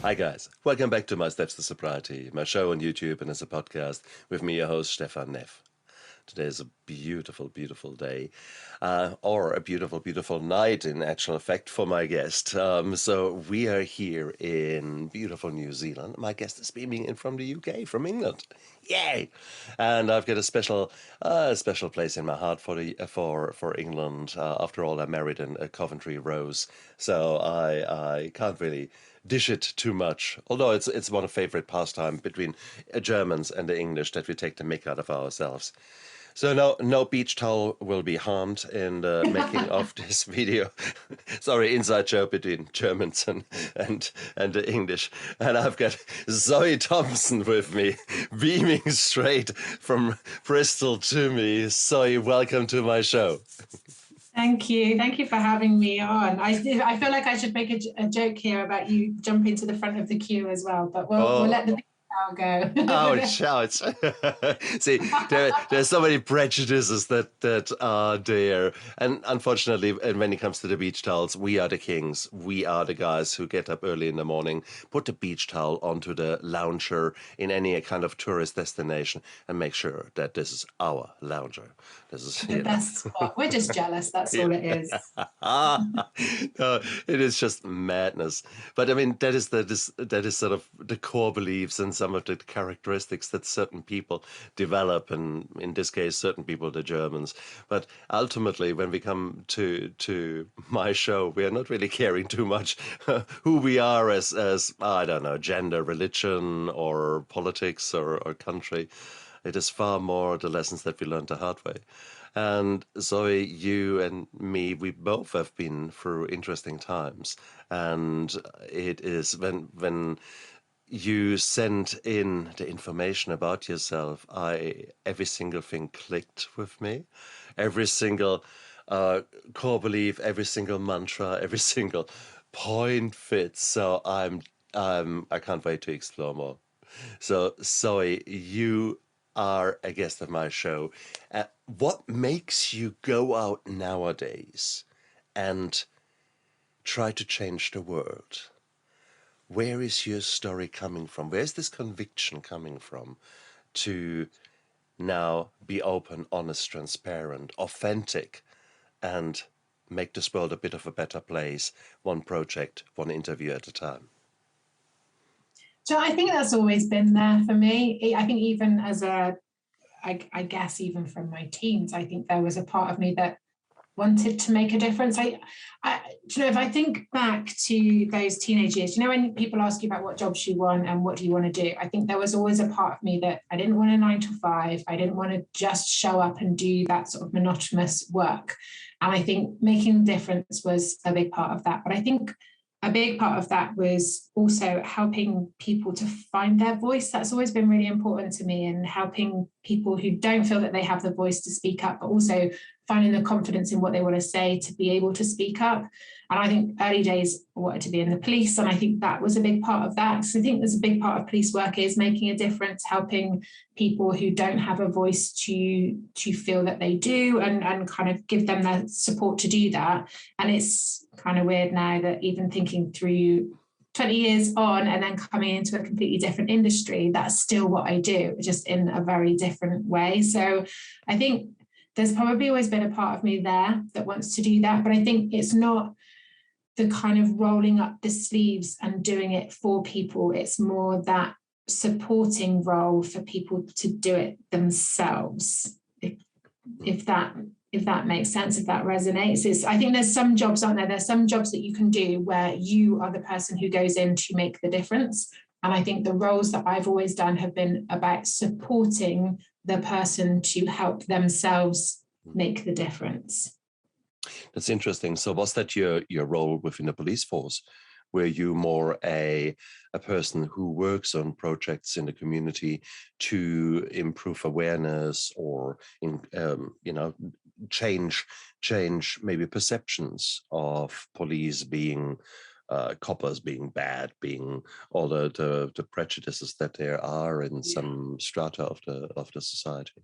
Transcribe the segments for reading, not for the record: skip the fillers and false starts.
Hi guys, welcome back to My Steps to Sobriety, my show on YouTube and as a podcast with me, your host Stefan Neff. Today is a beautiful, beautiful day, or a beautiful, beautiful night in actual fact for my guest. So we are here in beautiful New Zealand. My guest is beaming in from the UK, from England. Yay! And I've got a special place in my heart for England. After all, I married in Coventry Rose, so I can't really dish it too much. Although it's one of favorite pastime between Germans and the English that we take the mick out of ourselves. So no beach towel will be harmed in the making of this video. Sorry, inside joke between Germans and the English. And I've got Zoe Thompson with me, beaming straight from Bristol to me. Zoe, welcome to my show. Thank you. Thank you for having me on. I feel like I should make a joke here about you jumping to the front of the queue as well, but we'll let the big towel go. Ouch, ouch. See, there's so many prejudices that are there. And unfortunately, when it comes to the beach towels, we are the kings. We are the guys who get up early in the morning, put the beach towel onto the lounger in any kind of tourist destination and make sure that this is our lounger. This is the best spot. We're just jealous. That's all it is. No, it is just madness. But I mean, that is sort of the core beliefs and some of the characteristics that certain people develop, and in this case, certain people, the Germans. But ultimately, when we come to my show, we are not really caring too much who we are as I don't know, gender, religion, or politics, or country. It is far more the lessons that we learned the hard way. And Zoe, you and me, we both have been through interesting times. And it is when you sent in the information about yourself, every single thing clicked with me. Every single core belief, every single mantra, every single point fits. So I can't wait to explore more. So Zoe, you are a guest of my show. What makes you go out nowadays and try to change the world? Where is your story coming from? Where's this conviction coming from to now be open, honest, transparent, authentic, and make this world a bit of a better place, one project, one interview at a time? So I think that's always been there for me. I think even as I guess even from my teens, I think there was a part of me that wanted to make a difference. If I think back to those teenage years, when people ask you about what jobs you want and what do you want to do, I think there was always a part of me that I didn't want a 9 to 5. I didn't want to just show up and do that sort of monotonous work. And I think making a difference was a big part of that. But I think a big part of that was also helping people to find their voice. That's always been really important to me, and helping people who don't feel that they have the voice to speak up, but also finding the confidence in what they want to say to be able to speak up. And I think early days I wanted to be in the police, and I think that was a big part of that. So I think there's a big part of police work is making a difference, helping people who don't have a voice to feel that they do, and kind of give them the support to do that. And it's kind of weird now that even thinking through 20 years on and then coming into a completely different industry, that's still what I do, just in a very different way. So I think there's probably always been a part of me there that wants to do that, but I think it's not the kind of rolling up the sleeves and doing it for people. It's more that supporting role for people to do it themselves. If that makes sense, if that resonates. I think there's some jobs, aren't there? There's some jobs that you can do where you are the person who goes in to make the difference. And I think the roles that I've always done have been about supporting the person to help themselves make the difference. That's interesting. So was that your role within the police force? Were you more a person who works on projects in the community to improve awareness or change maybe perceptions of police being coppers being bad, being all the prejudices that there are in some strata of the society?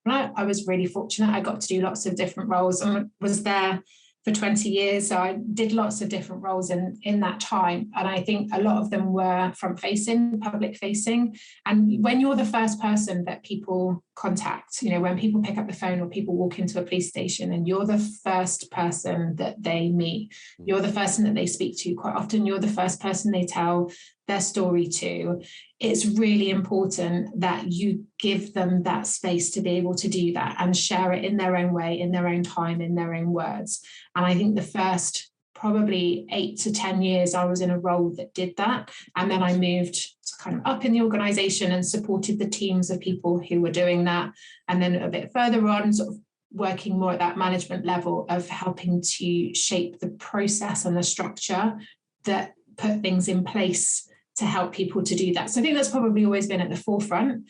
I was really fortunate. I got to do lots of different roles and was there for 20 years. So I did lots of different roles in that time. And I think a lot of them were front facing, public facing. And when you're the first person that people contact, when people pick up the phone or people walk into a police station and you're the first person that they meet, you're the person that they speak to, quite often you're the first person they tell their story to, it's really important that you give them that space to be able to do that and share it in their own way, in their own time, in their own words. And I think the first probably 8 to 10 years, I was in a role that did that. And then I moved kind of up in the organization and supported the teams of people who were doing that. And then a bit further on, sort of working more at that management level of helping to shape the process and the structure that put things in place to help people to do that. So I think that's probably always been at the forefront,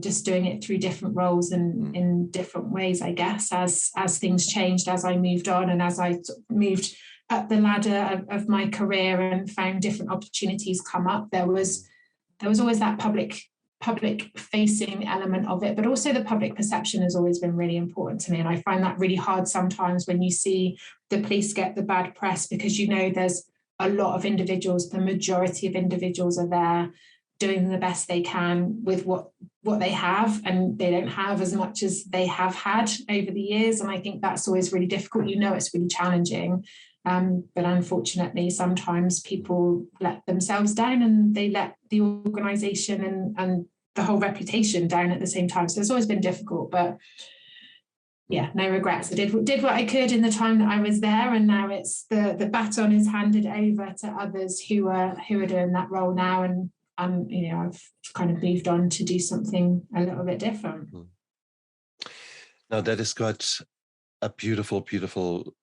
just doing it through different roles and in different ways, I guess, as things changed, as I moved on and as I moved up the ladder of my career and found different opportunities come up. There was always that public facing element of it, but also the public perception has always been really important to me. And I find that really hard sometimes when you see the police get the bad press, because there's a lot of individuals, the majority of individuals are there doing the best they can with what they have, and they don't have as much as they have had over the years. And I think that's always really difficult. It's really challenging. But unfortunately, sometimes people let themselves down and they let the organisation and the whole reputation down at the same time. So it's always been difficult, but yeah, no regrets. I did what I could in the time that I was there, and now it's the baton is handed over to others who are doing that role now, and I've kind of moved on to do something a little bit different. Now that is quite a beautiful, beautiful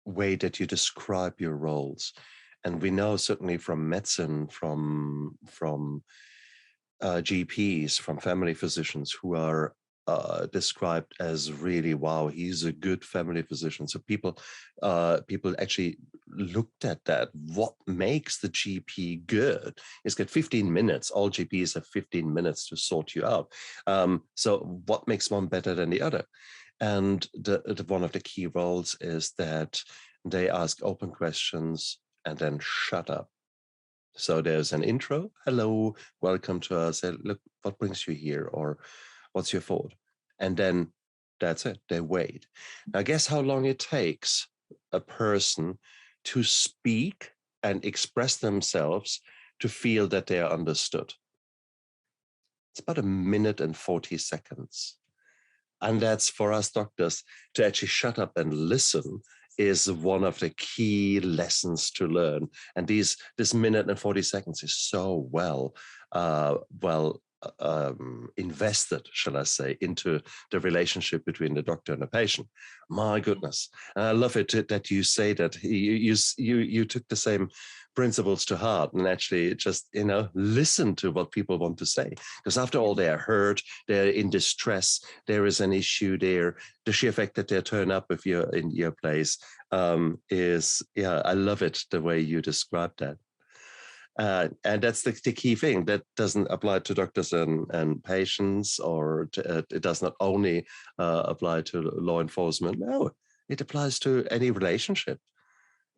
way that you describe your roles, and we know certainly from medicine, from GPs, from family physicians who are described as really, wow, he's a good family physician. So people actually looked at that. What makes the GP good is get 15 minutes. All GPs have 15 minutes to sort you out. So what makes one better than the other? And the one of the key roles is that they ask open questions and then shut up. So there's an intro. Hello, welcome to us. Look, what brings you here? Or what's your thought? And then that's it. They wait. Now, guess how long it takes a person to speak and express themselves to feel that they are understood? It's about 1 minute and 40 seconds. And that's for us doctors to actually shut up and listen is one of the key lessons to learn. And this 1 minute and 40 seconds is so well invested, shall I say, into the relationship between the doctor and the patient. My goodness. And I love it that you say that you took the same principles to heart and actually just, listen to what people want to say. Because after all, they are hurt, they're in distress, there is an issue there. The sheer fact that they turn up if you're in your place is, I love it, the way you describe that. And that's the key thing. That doesn't apply to doctors and patients, or it does not only apply to law enforcement. No, it applies to any relationship.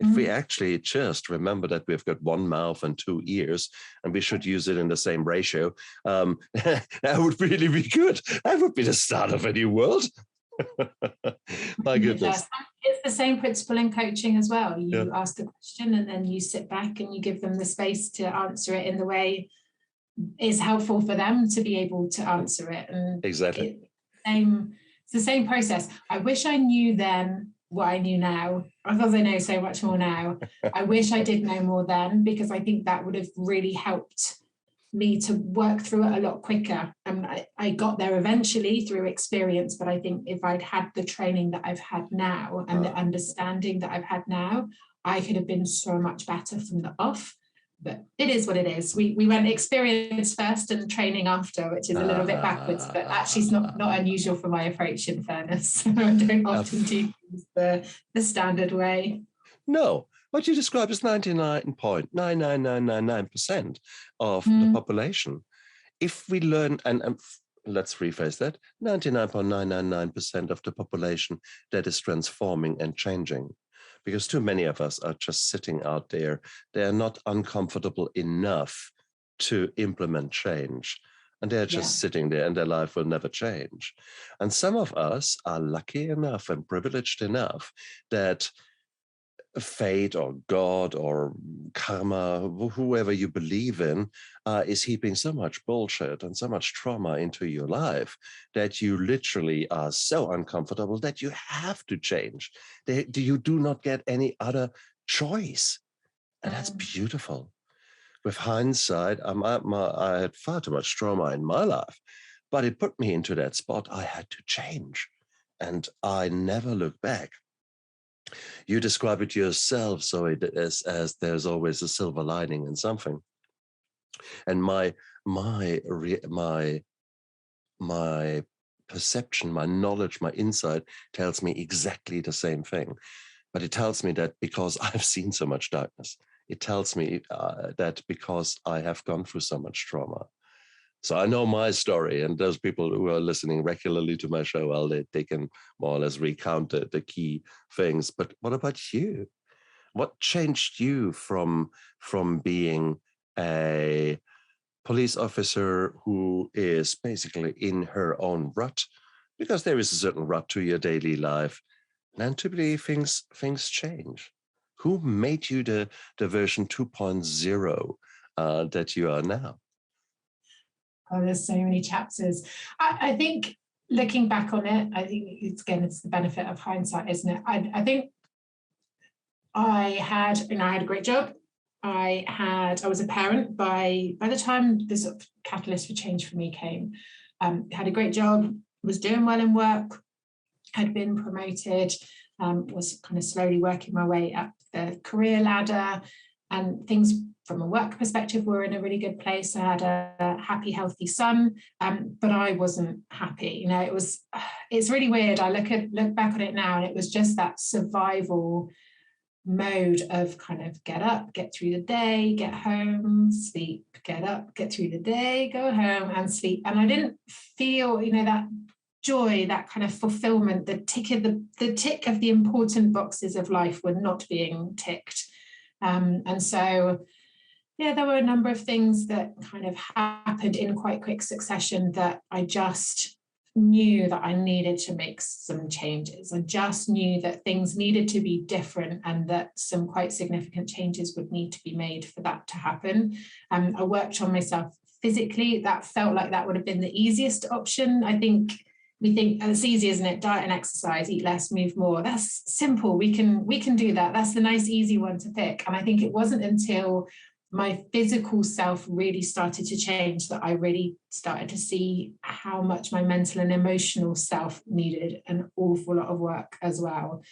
If we actually just remember that we've got one mouth and 2 ears, and we should use it in the same ratio, that would really be good. That would be the start of a new world. My goodness. It's the same principle in coaching as well. You ask the question and then you sit back and you give them the space to answer it in the way is helpful for them to be able to answer it. And exactly. It's the same process. I wish I knew then what I knew now, because I know so much more now. I wish I did know more then, because I think that would have really helped me to work through it a lot quicker. And I got there eventually through experience, but I think if I'd had the training that I've had now and the understanding that I've had now, I could have been so much better from the off. But it is what it is. We went experience first and training after, which is a little bit backwards, but actually it's not unusual for my approach, in fairness. I don't often do things the standard way. No. What you describe is 99.99999% of the population. If we learn, and let's rephrase that, 99.999% of the population that is transforming and changing. because too many of us are just sitting out there. They are not uncomfortable enough to implement change. And they're just sitting there and their life will never change. And some of us are lucky enough and privileged enough that fate or God or karma, whoever you believe in, is heaping so much bullshit and so much trauma into your life that you literally are so uncomfortable that you have to change. You do not get any other choice. And that's beautiful. With hindsight, I had far too much trauma in my life, but it put me into that spot. I had to change, and I never look back. You describe it yourself, so it is as there's always a silver lining in something. And my perception, my knowledge, my insight tells me exactly the same thing. But it tells me that because I've seen so much darkness, it tells me that because I have gone through so much trauma. So I know my story, and those people who are listening regularly to my show, well, they can more or less recount the key things. But what about you? What changed you from being a police officer who is basically in her own rut, because there is a certain rut to your daily life, and to believe things change? Who made you the version 2.0 that you are now? Oh, there's so many chapters. I think looking back on it, I think it's the benefit of hindsight, isn't it? I think I had a great job. I was a parent by the time this sort of catalyst for change for me came. Had a great job, was doing well in work, had been promoted, was kind of slowly working my way up the career ladder, and things from a work perspective were in a really good place. I had a happy, healthy son, but I wasn't happy. It's really weird. I look back on it now, and it was just that survival mode of kind of get up, get through the day, get home, sleep, get up, get through the day, go home and sleep. And I didn't feel, that joy, that kind of fulfillment, the tick of the important boxes of life were not being ticked. And so, there were a number of things that kind of happened in quite quick succession that I just knew that I needed to make some changes. I just knew that things needed to be different and that some quite significant changes would need to be made for that to happen. I worked on myself physically. That felt like that would have been the easiest option. I think we think it's easy, isn't it? Diet and exercise, eat less, move more. That's simple. We can do that. That's the nice, easy one to pick. And I think it wasn't until my physical self really started to change that I really started to see how much my mental and emotional self needed an awful lot of work as well.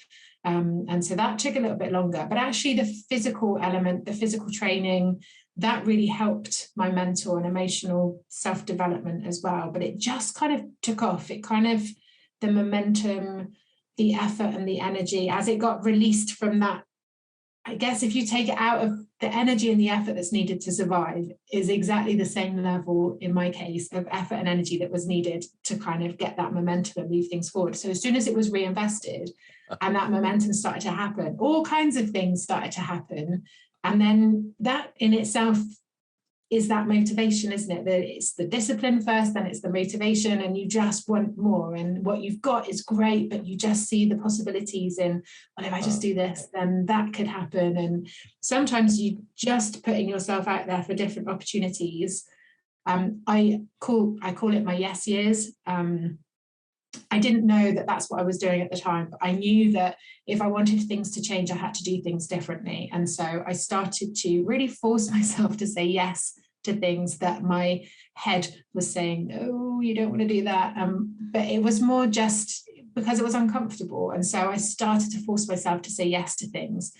And so that took a little bit longer, but actually the physical element, the physical training, that really helped my mental and emotional self-development as well. But it just kind of took off. The momentum, the effort and the energy, as it got released from that, I guess if you take it out of the energy and the effort that's needed to survive, is exactly the same level in my case of effort and energy that was needed to kind of get that momentum and move things forward. So as soon as it was reinvested and that momentum started to happen, all kinds of things started to happen. And then that in itself is that motivation, isn't it? That it's the discipline first, then it's the motivation, and you just want more. And what you've got is great, but you just see the possibilities in, well, if I just do this, then that could happen. And sometimes you just putting yourself out there for different opportunities. I call it my yes years. I didn't know that that's what I was doing at the time, but I knew that if I wanted things to change, I had to do things differently. And so I started to really force myself to say yes to things that my head was saying, no, you don't want to do that. But it was more just because it was uncomfortable. And so I started to force myself to say yes to things.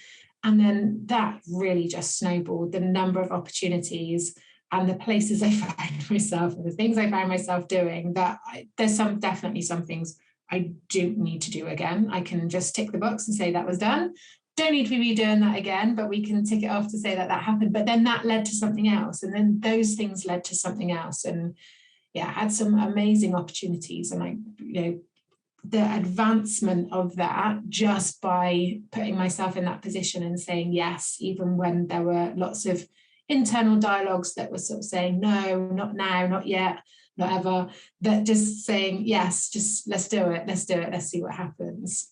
And then that really just snowballed, the number of opportunities and the places I find myself and the things I find myself doing, that there's definitely some things I do need to do again. I can just tick the box and say that was done. Don't need to be doing that again, but we can tick it off to say that happened. But then that led to something else. And then those things led to something else. And I had some amazing opportunities. And I, the advancement of that just by putting myself in that position and saying yes, even when there were lots of internal dialogues that were sort of saying, no, not now, not yet, not ever, that just saying, yes, just let's do it, let's see what happens.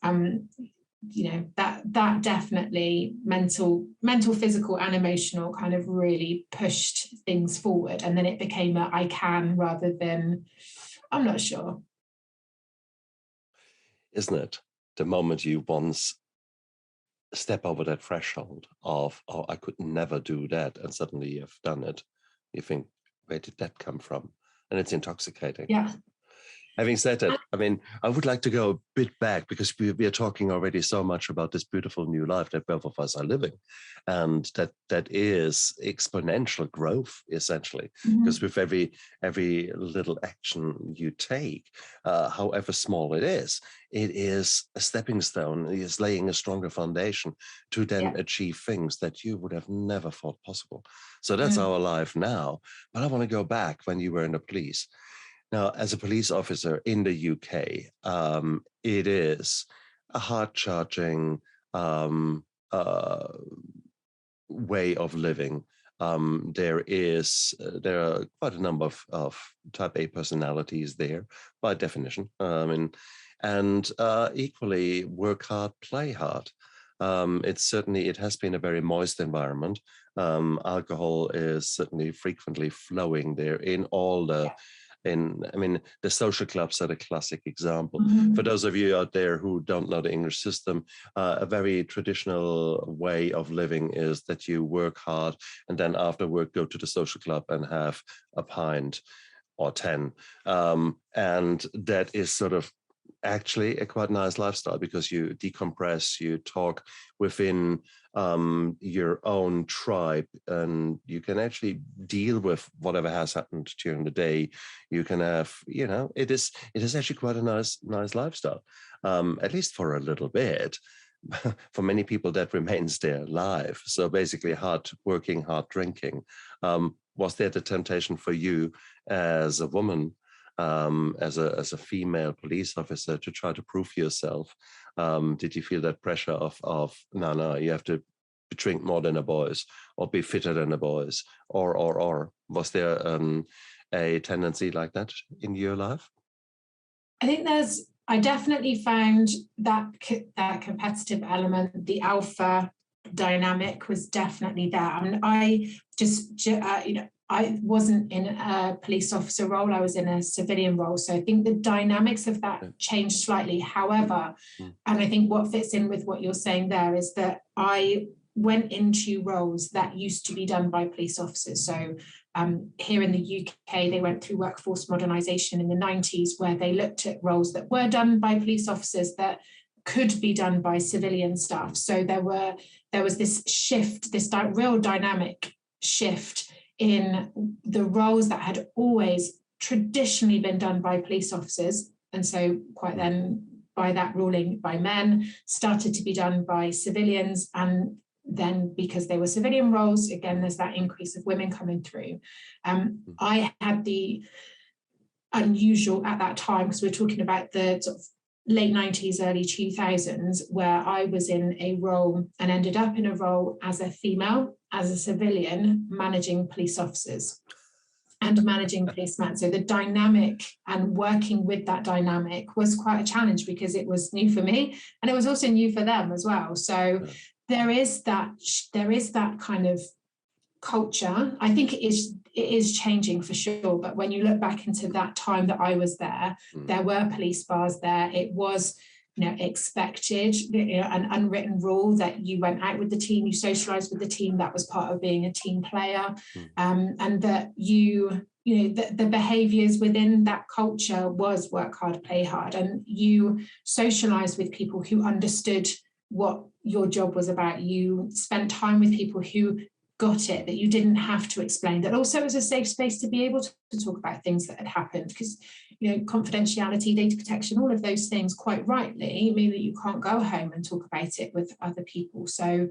That definitely mental, physical and emotional kind of really pushed things forward. And then it became a I can rather than I'm not sure. Isn't it? The moment you once step over that threshold of, oh, I could never do that, and suddenly you've done it, you think, where did that come from? And it's intoxicating. Yeah. Having said that, I mean, I would like to go a bit back because we are talking already so much about this beautiful new life that both of us are living, and that is exponential growth, essentially. Because with every little action you take, however small it is a stepping stone. It is laying a stronger foundation to then achieve things that you would have never thought possible. So that's our life now. But I want to go back when you were in the police. Now, as a police officer in the UK, it is a hard-charging way of living. There are quite a number of type A personalities there, by definition. And equally, work hard, play hard. It has been a very moist environment. Alcohol is certainly frequently flowing there in all the. The social clubs are the classic example. For those of you out there who don't know the English system, a very traditional way of living is that you work hard and then after work go to the social club and have a pint or 10. And that is sort of actually a quite nice lifestyle because you decompress, you talk within your own tribe, and you can actually deal with whatever has happened during the day. You can have, it is actually quite a nice lifestyle, at least for a little bit. For many people, that remains their life. So basically, hard working, hard drinking. Was there the temptation for you as a woman, as a female police officer, to try to prove yourself? Did you feel that pressure of no, you have to drink more than the boys or be fitter than the boys, or was there a tendency like that in your life? I think I definitely found that competitive element, the alpha dynamic was definitely there. I mean, I wasn't in a police officer role, I was in a civilian role. So I think the dynamics of that changed slightly. However, and I think what fits in with what you're saying there is that I went into roles that used to be done by police officers. So here in the UK, they went through workforce modernisation in the 90s, where they looked at roles that were done by police officers that could be done by civilian staff. So there was this shift, this real dynamic shift in the roles that had always traditionally been done by police officers. And so quite then, by that ruling by men, started to be done by civilians. And then because they were civilian roles, again, there's that increase of women coming through. I had the unusual at that time, because we're talking about the sort of late 90s, early 2000s, where I was in a role and ended up in a role as a female, as a civilian, managing police officers and managing policemen. So the dynamic and working with that dynamic was quite a challenge, because it was new for me and it was also new for them as well. So there is that kind of culture. I think it is changing for sure. But when you look back into that time that I was there, there were police bars there. It was, expected, an unwritten rule that you went out with the team, you socialized with the team. That was part of being a team player, and that the behaviors within that culture was work hard, play hard, and you socialized with people who understood what your job was about. You spent time with people who got it, that you didn't have to explain, that also it was a safe space to be able to talk about things that had happened, because confidentiality, data protection, all of those things, quite rightly, mean that you can't go home and talk about it with other people. So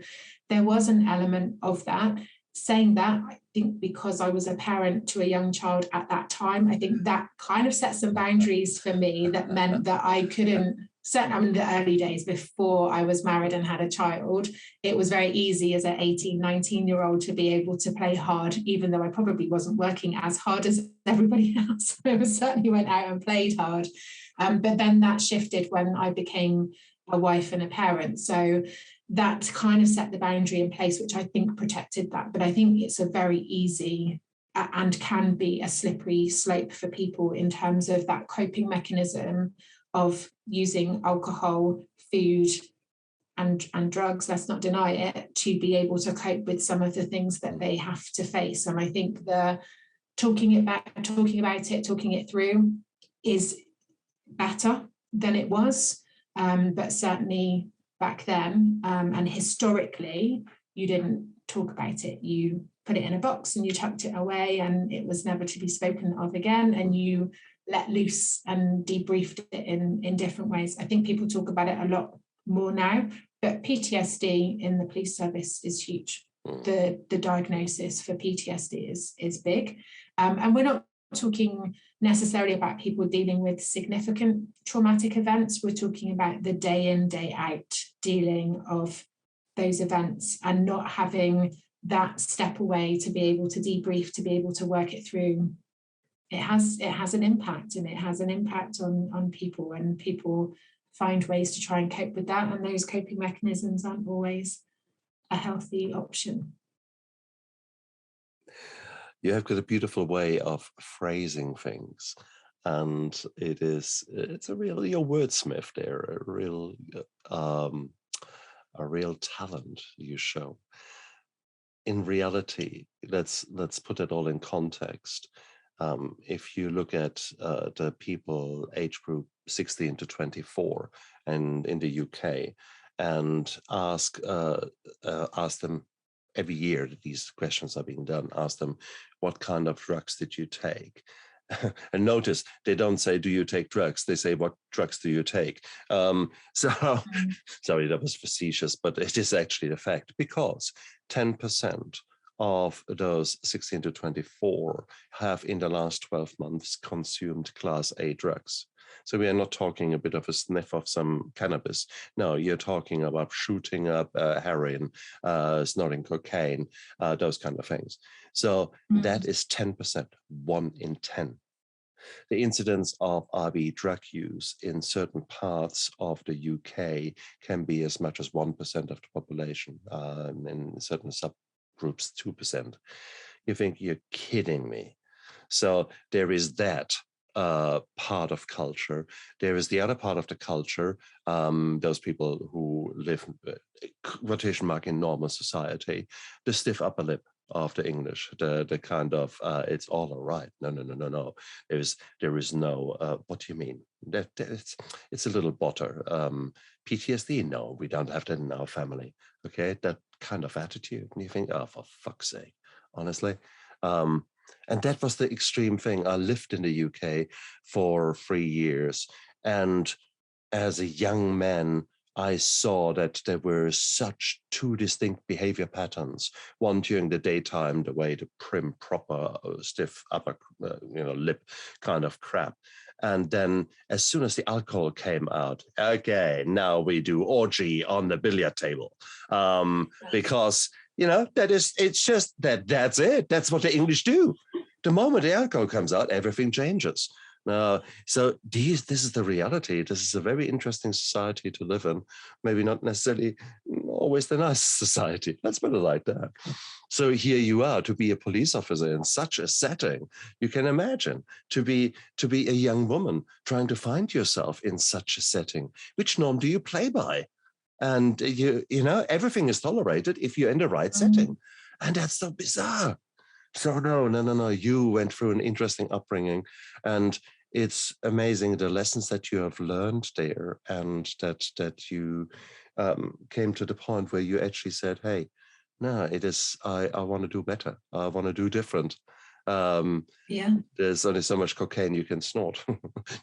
there was an element of that. saying that, I think because I was a parent to a young child at that time, I think that kind of set some boundaries for me that meant that I couldn't, certainly in the early days before I was married and had a child, it was very easy as an 18, 19-year-old to be able to play hard, even though I probably wasn't working as hard as everybody else. I certainly went out and played hard. But then that shifted when I became a wife and a parent. So that kind of set the boundary in place, which I think protected that. But I think it's a very easy and can be a slippery slope for people in terms of that coping mechanism of using alcohol, food, and drugs, let's not deny it, to be able to cope with some of the things that they have to face. And I think the talking about it, talking it through is better than it was. But certainly back then, and historically, you didn't talk about it. You put it in a box and you tucked it away, and it was never to be spoken of again. And you let loose and debriefed it in different ways. I think people talk about it a lot more now, but PTSD in the police service is huge. The diagnosis for PTSD is big. And we're not talking necessarily about people dealing with significant traumatic events. We're talking about the day in, day out dealing of those events and not having that step away to be able to debrief, to be able to work it through. It has an impact, and it has an impact on people, and people find ways to try and cope with that, and those coping mechanisms aren't always a healthy option. You have got a beautiful way of phrasing things, and it's a real, you're a wordsmith there, a real talent you show. In reality, let's put it all in context. If you look at the people age group 16 to 24 and in the UK, and ask them every year that these questions are being done, ask them, what kind of drugs did you take? And notice they don't say, do you take drugs? They say, what drugs do you take? Sorry, that was facetious, but it is actually the fact, because 10% of those 16 to 24 have in the last 12 months consumed Class A drugs. So we are not talking a bit of a sniff of some cannabis. No, you're talking about shooting up heroin, snorting cocaine, those kind of things. So that is 10%, 1 in 10. The incidence of RB drug use in certain parts of the UK can be as much as 1% of the population, in certain subgroups, 2%. You think, you're kidding me. So there is that part of culture. There is the other part of the culture, those people who live, quotation mark, in normal society, the stiff upper lip of the English, the kind of, it's all right. No. There is no, what do you mean? It's a little butter. PTSD, no, we don't have that in our family. Okay, that kind of attitude. And you think, oh, for fuck's sake, honestly. And that was the extreme thing. I lived in the UK for 3 years. And as a young man, I saw that there were such two distinct behavior patterns. One during the daytime, the way the prim, proper, stiff upper lip kind of crap. And then as soon as the alcohol came out, okay, now we do orgy on the billiard table. Because it's just that's it. That's what the English do. The moment the alcohol comes out, everything changes. So this is the reality. This is a very interesting society to live in. Maybe not necessarily always the nicest society. Let's put it like that. So here you are, to be a police officer in such a setting. You can imagine to be a young woman trying to find yourself in such a setting. Which norm do you play by? And everything is tolerated if you're in the right setting. And that's so bizarre. So no. You went through an interesting upbringing, and it's amazing the lessons that you have learned there, and that you came to the point where you actually said, hey, no, it is, I want to do better. I want to do different. Yeah. There's only so much cocaine you can snort.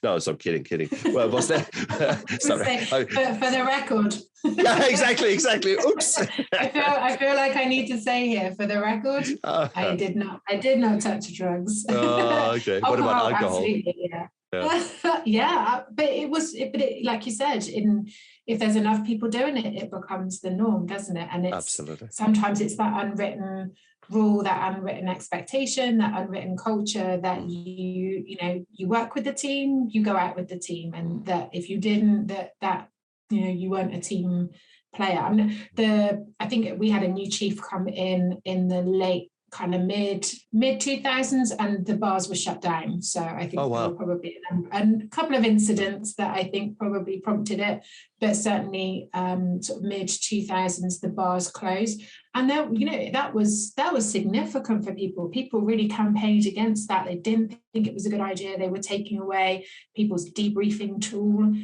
No, so I'm kidding. Well, was that? Sorry. For the record. Yeah, exactly. Oops. I feel like I need to say here, for the record, I did not touch drugs. Okay. What about alcohol? Absolutely, yeah. Yeah, but like you said, if there's enough people doing it, it becomes the norm, doesn't it? And Absolutely. Sometimes it's that unwritten rule, that unwritten expectation, that unwritten culture that you work with the team, you go out with the team, and that if you didn't, that you weren't a team player. I think we had a new chief come in the late kind of mid 2000s, and the bars were shut down. So I think there were probably a couple of incidents that I think probably prompted it, but certainly sort of mid 2000s the bars closed, and that was significant for people. People really campaigned against that. They didn't think it was a good idea. They were taking away people's debriefing tool.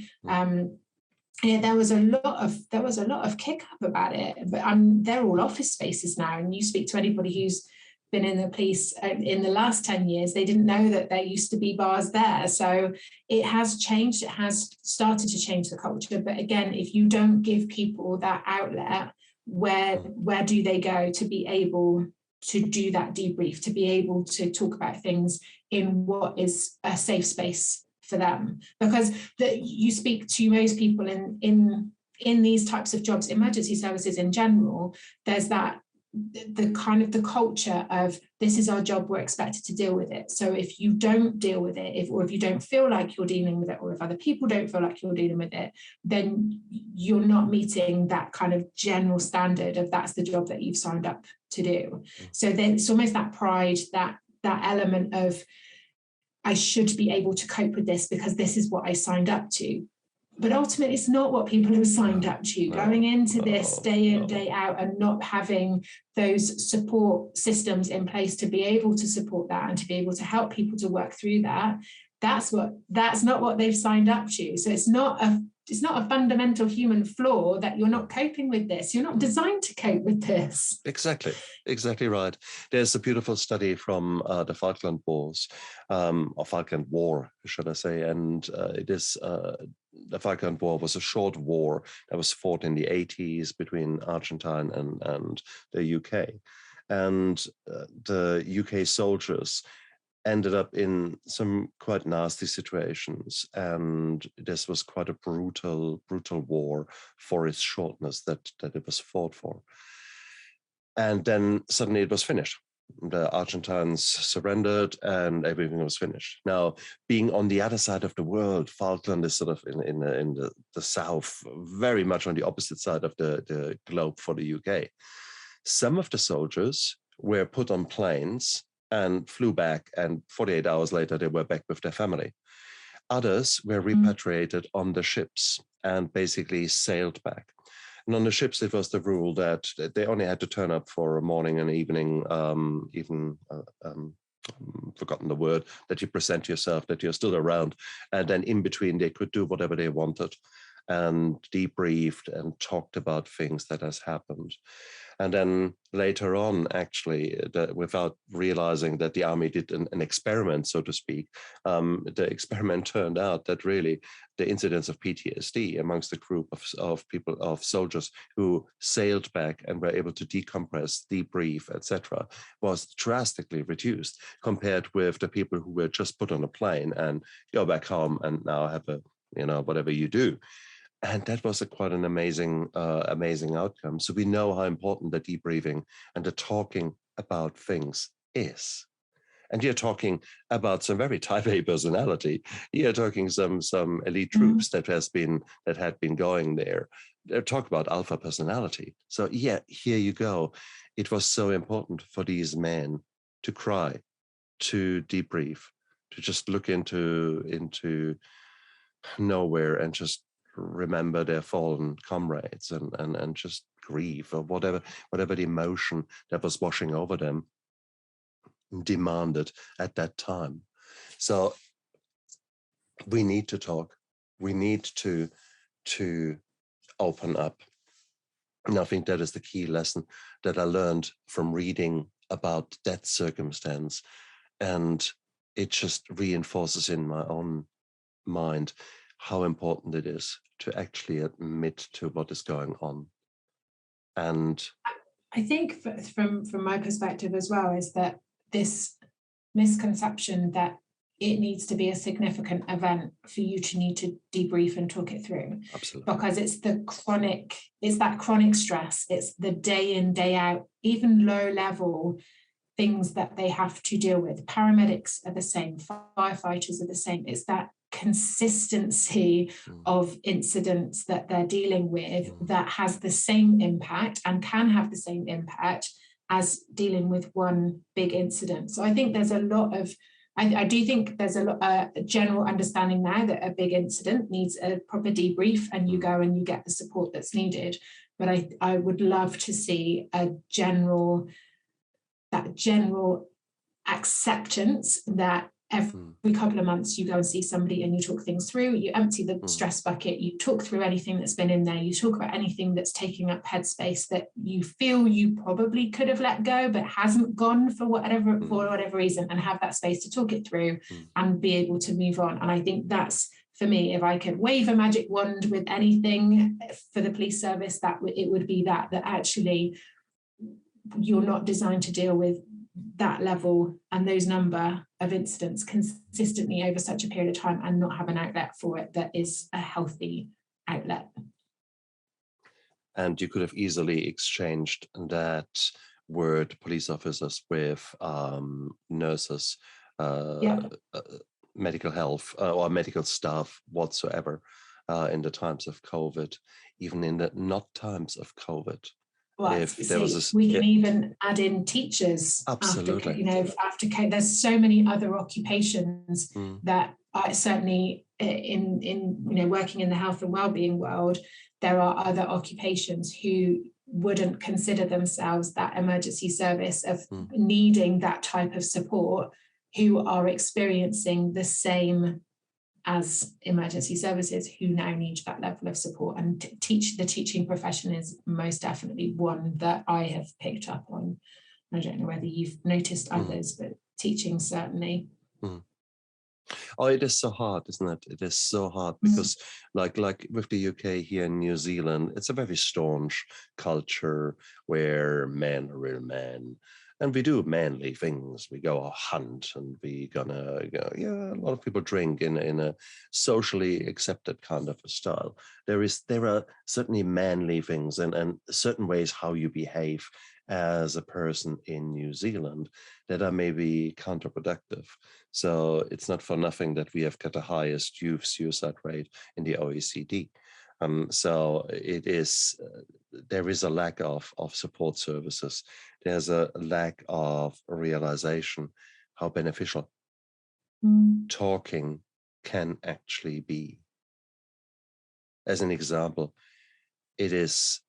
There was a lot of kick up about it, but they're all office spaces now, and you speak to anybody who's been in the police in the last 10 years, they didn't know that there used to be bars there. So it has changed. It has started to change the culture. But again, if you don't give people that outlet, where do they go to be able to do that debrief, to be able to talk about things in what is a safe space for them? Because you speak to most people in these types of jobs, emergency services in general, there's that the kind of the culture of, this is our job, we're expected to deal with it. So if you don't deal with it, if you don't feel like you're dealing with it, or if other people don't feel like you're dealing with it, then you're not meeting that kind of general standard of that's the job that you've signed up to do. So then it's almost that pride, that element of, I should be able to cope with this because this is what I signed up to. But ultimately, it's not what people have signed up to. Going into this day in, day out, and not having those support systems in place to be able to support that and to be able to help people to work through that, that's not what they've signed up to. So it's not a fundamental human flaw that you're not coping with this. You're not designed to cope with this. Exactly right. There's a beautiful study from the Falkland Wars, or Falcon War, should I say, and it is the Falkland War was a short war that was fought in the 80s between Argentina and the UK. And the UK soldiers ended up in some quite nasty situations, and this was quite a brutal war for its shortness that it was fought for. And then suddenly it was finished. The Argentines surrendered and everything was finished. Now, being on the other side of the world, Falkland is sort of in the south, very much on the opposite side of the globe for the UK. Some of the soldiers were put on planes and flew back, and 48 hours later, they were back with their family. Others were repatriated on the ships and basically sailed back. And on the ships, it was the rule that they only had to turn up for a morning and evening, forgotten the word, that you present yourself, that you're still around. And then in between, they could do whatever they wanted and debriefed and talked about things that has happened. And then later on, actually, without realizing that the army did an experiment, so to speak, the experiment turned out that really the incidence of PTSD amongst the group of soldiers who sailed back and were able to decompress, debrief, etc., was drastically reduced compared with the people who were just put on a plane and go back home and now have whatever you do. And that was quite an amazing outcome. So we know how important the debriefing and the talking about things is. And you're talking about some very type A personality. You're talking some elite troops that had been going there. They're talk about alpha personality. So yeah, here you go. It was so important for these men to cry, to debrief, to just look into nowhere and just remember their fallen comrades and just grieve, or whatever the emotion that was washing over them demanded at that time. So we need to talk. We need to open up. And I think that is the key lesson that I learned from reading about that circumstance And it just reinforces in my own mind how important it is to actually admit to what is going on. And I think from my perspective as well is that this misconception that it needs to be a significant event for you to need to debrief and talk it through. absolutely. Because it's that chronic stress, it's the day in, day out, even low level things that they have to deal with. Paramedics are the same, firefighters are the same. It's that consistency of incidents that they're dealing with that has the same impact and can have the same impact as dealing with one big incident. So I think there's a lot of, I do think there's a general understanding now that a big incident needs a proper debrief and you go and you get the support that's needed. But I would love to see that general acceptance that every couple of months you go and see somebody and you talk things through, you empty the stress bucket, you talk through anything that's been in there, you talk about anything that's taking up headspace that you feel you probably could have let go but hasn't gone for whatever reason, and have that space to talk it through and be able to move on. And I think that's, for me, if I could wave a magic wand with anything for the police service, that it would be that actually you're not designed to deal with that level and those number of incidents consistently over such a period of time and not have an outlet for it that is a healthy outlet. And you could have easily exchanged that word police officers with nurses, medical health or medical staff whatsoever in the times of COVID, even in the not times of COVID. Well, if there was we can even add in teachers. Absolutely. After there's so many other occupations that I certainly in working in the health and wellbeing world, there are other occupations who wouldn't consider themselves that emergency service of needing that type of support, who are experiencing the same as emergency services, who now need that level of support. And the teaching profession is most definitely one that I have picked up on. I don't know whether you've noticed others, but teaching certainly. Oh, it is so hard, isn't it? It is so hard because like with the UK here in New Zealand, it's a very staunch culture where men are real men. And we do manly things. We go hunt and we gonna go, a lot of people drink in a socially accepted kind of a style. There are certainly manly things and certain ways how you behave as a person in New Zealand that are maybe counterproductive. So it's not for nothing that we have got the highest youth suicide rate in the OECD. So it is, there is a lack of support services. There's a lack of realization how beneficial talking can actually be. As an example, it is,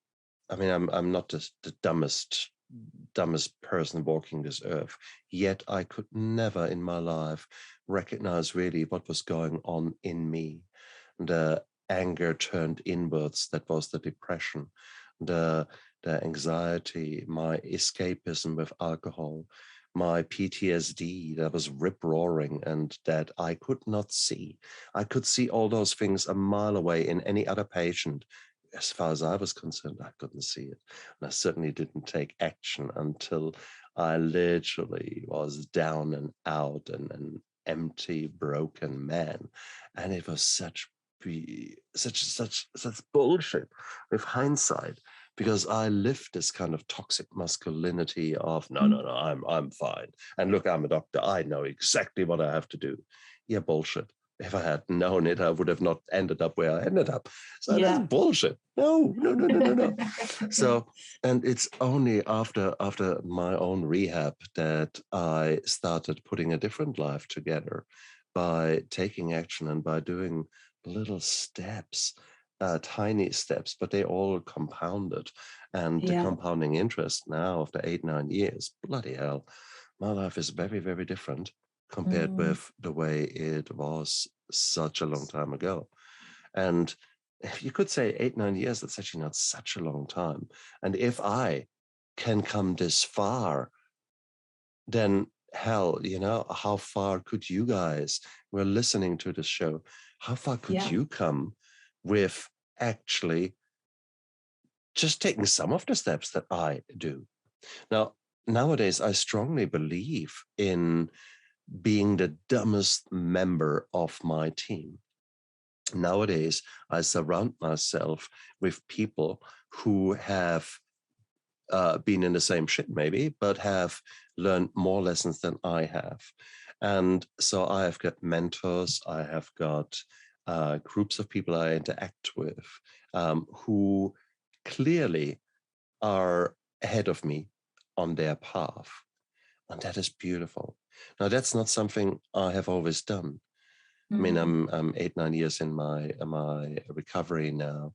I mean, I'm not the dumbest person walking this earth, yet I could never in my life recognize really what was going on in me. The anger turned inwards, that was the depression, the anxiety, my escapism with alcohol, my PTSD that was rip-roaring and that I could not see. I could see all those things a mile away in any other patient. As far as I was concerned, I couldn't see it. And I certainly didn't take action until I literally was down and out and an empty, broken man. And it was such bullshit with hindsight, because I lived this kind of toxic masculinity of no, I'm fine. And look, I'm a doctor. I know exactly what I have to do. Yeah, bullshit. If I had known it, I would have not ended up where I ended up. So that's bullshit. No. So, and it's only after my own rehab that I started putting a different life together by taking action and by doing little steps, tiny steps, but they all compounded. And the compounding interest now after 8-9 years, bloody hell, my life is very, very different compared with the way it was such a long time ago. And if you could say 8-9 years, that's actually not such a long time. And if I can come this far, then hell, how far could you guys, we're listening to this show, how far could you come with actually just taking some of the steps that I do? Now, nowadays, I strongly believe in being the dumbest member of my team. Nowadays, I surround myself with people who have been in the same shit maybe, but have learned more lessons than I have. And so I have got mentors, I have got groups of people I interact with who clearly are ahead of me on their path. And that is beautiful. Now, that's not something I have always done. I mean, I'm 8-9 years in my recovery now.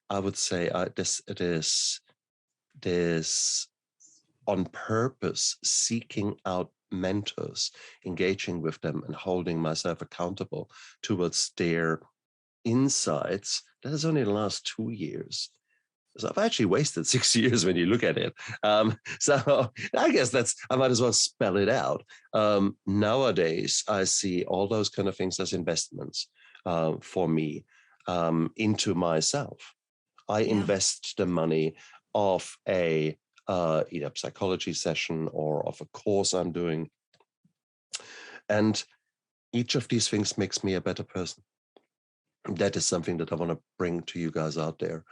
I would say this on purpose seeking out mentors, engaging with them, and holding myself accountable towards their insights. That is only the last 2 years. So I've actually wasted 6 years when you look at it. So I guess I might as well spell it out. Nowadays, I see all those kind of things as investments for me into myself. I invest the money of a either psychology session or of a course I'm doing. And each of these things makes me a better person. That is something that I want to bring to you guys out there.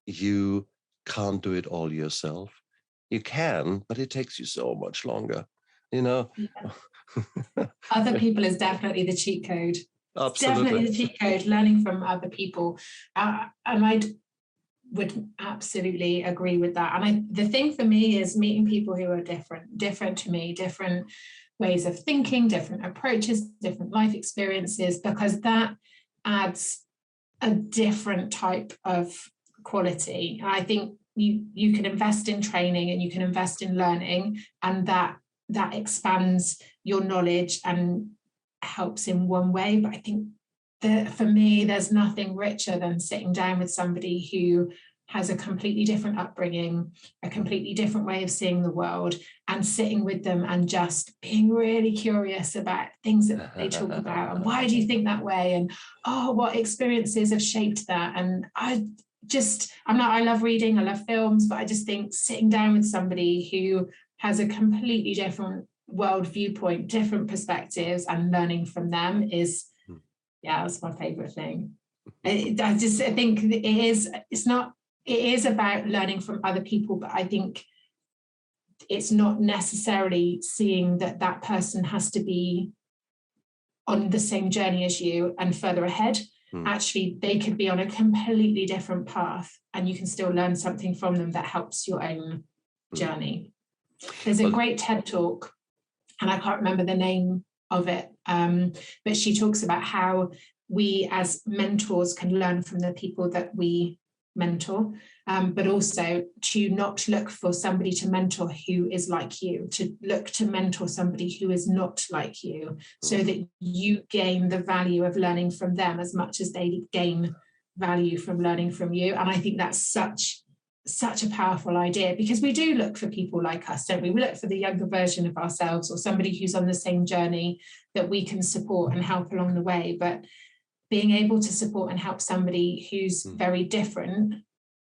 You can't do it all yourself. You can, but it takes you so much longer, Yeah. Other people is definitely the cheat code. Absolutely. Definitely the cheat code, learning from other people. And I would absolutely agree with that. And the thing for me is meeting people who are different to me, different ways of thinking, different approaches, different life experiences, because that adds a different type of quality. And I think you can invest in training and you can invest in learning, and that expands your knowledge and helps in one way. But I think that for me, there's nothing richer than sitting down with somebody who has a completely different upbringing, a completely different way of seeing the world, and sitting with them and just being really curious about things that they talk about. And why do you think that way? And what experiences have shaped that? And I love reading, I love films, but I just think sitting down with somebody who has a completely different world viewpoint, different perspectives, and learning from them that's my favorite thing. I think it is about learning from other people, but I think it's not necessarily seeing that person has to be on the same journey as you and further ahead. Actually, they could be on a completely different path and you can still learn something from them that helps your own journey. There's a great TED talk, and I can't remember the name of it, but she talks about how we as mentors can learn from the people that we mentor, but also to not look for somebody to mentor who is like you, to look to mentor somebody who is not like you, so that you gain the value of learning from them as much as they gain value from learning from you. And I think that's such a powerful idea, because we do look for people like us, don't we? We look for the younger version of ourselves, or somebody who's on the same journey that we can support and help along the way. But being able to support and help somebody who's very different,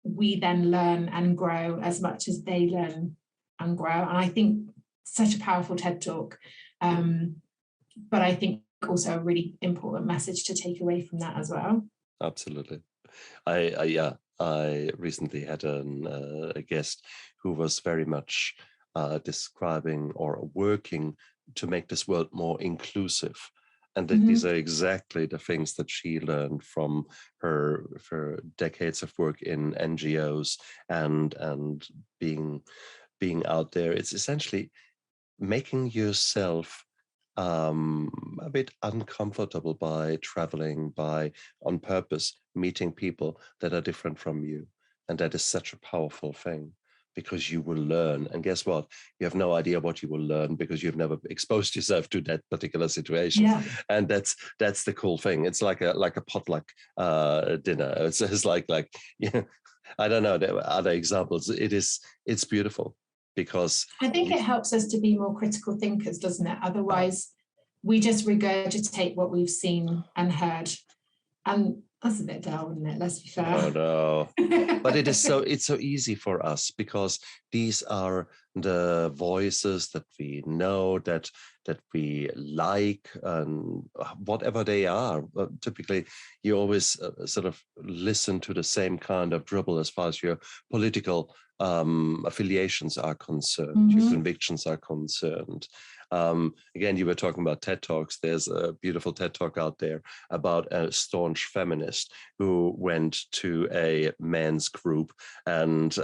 we then learn and grow as much as they learn and grow. And I think such a powerful TED talk, but I think also a really important message to take away from that as well. Absolutely. I recently had a guest who was very much describing or working to make this world more inclusive. And these are exactly the things that she learned from her decades of work in NGOs and being out there. It's essentially making yourself a bit uncomfortable by traveling, by on purpose meeting people that are different from you. And that is such a powerful thing, because you will learn. And guess what? You have no idea what you will learn because you've never exposed yourself to that particular situation. Yeah. And that's the cool thing. It's like a potluck dinner. It's like I don't know, there are other examples. It's beautiful. because I think it helps us to be more critical thinkers, doesn't it? Otherwise, we just regurgitate what we've seen and heard. And that's a bit dull, isn't it? Let's be fair. Oh no. But it's so easy for us because these are the voices that we know, that we like, and whatever they are. Typically, you always sort of listen to the same kind of dribble as far as your political affiliations are concerned, your convictions are concerned. Again, you were talking about TED Talks. There's a beautiful TED Talk out there about a staunch feminist who went to a men's group and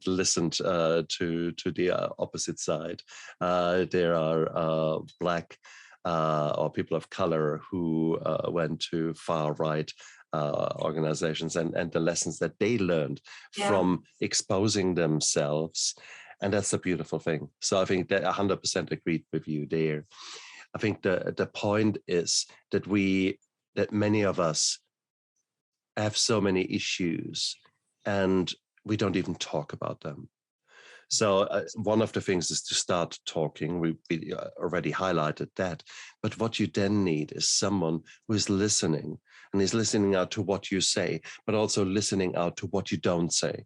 listened to the opposite side. There are Black or people of color who went to far right organizations, and the lessons that they learned from exposing themselves. And that's a beautiful thing. So I think that 100% agreed with you there. I think the point is that many of us have so many issues and we don't even talk about them. So one of the things is to start talking. We already highlighted that. But what you then need is someone who is listening, and is listening out to what you say, but also listening out to what you don't say.